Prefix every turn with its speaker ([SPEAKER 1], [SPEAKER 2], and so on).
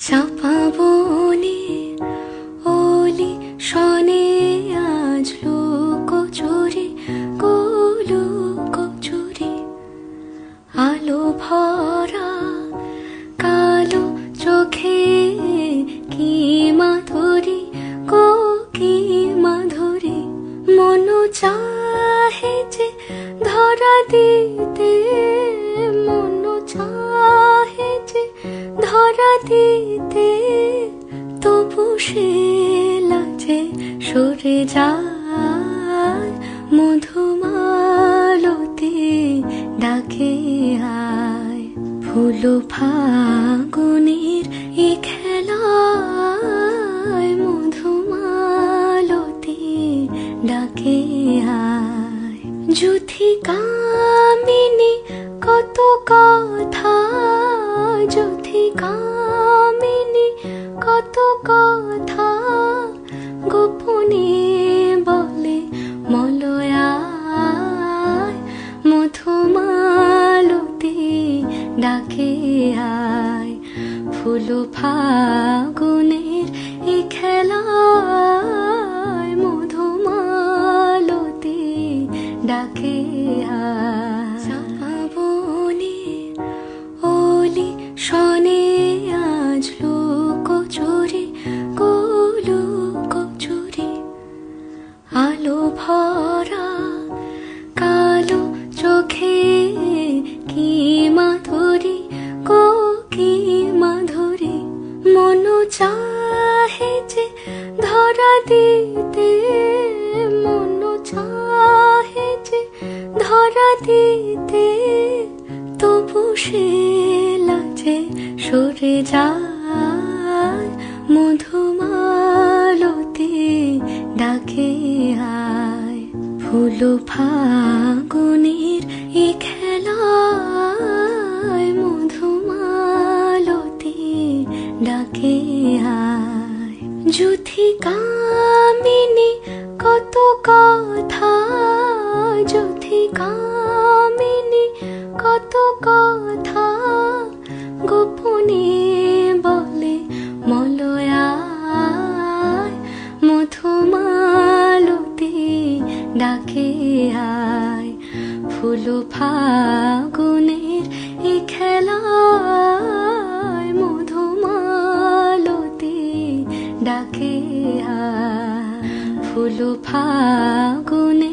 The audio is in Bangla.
[SPEAKER 1] চাপা বনে ওলি শনে আজ লুকোচুরি লুকোচুরি আলো ভরা কালো চোখে কি মাধুরী কি মাধুরী মন চাহে যে ধরা দিতে মন চাহে যে ধরা দিতে তবু সে লাজে সরে যায় মধুমালতি ডাকে আয় ফুল ফাগুনের এ খেলায় মধুমালতি ডাকে আয় যুথি কামিনী কত কথা যুথি কামিনী কত কথা গোপনে বলে মলয়ায় মধুমালতি ডাকে আয় ফুল ফাগুনের এ খেলায় মধুমালতি ডাকে আয় বনে ওলি শনে আজ লুকোচুরি লুকোচুরি আলো ভরা কালো চোখে কি মাধুরী কি মাধুরী মন চাহে যে ধরা দিতে মন চাহে যে ধরা দিতে তবু সে লাজে সরে যায় মধুমালতি ডাকে আয় ফুল ফাগুনের এ খেলায় মধুমালতি ডাকে আয় যুথি কামিনী কত কথা যুথি কামিনী কত কথা গোপনে বলে মলয়ায় মধুমালতি ডাকে আয় ফুল ফাগুনের এ খেলায় মধুমালতি ডাকে আয় ফুল ফাগুনের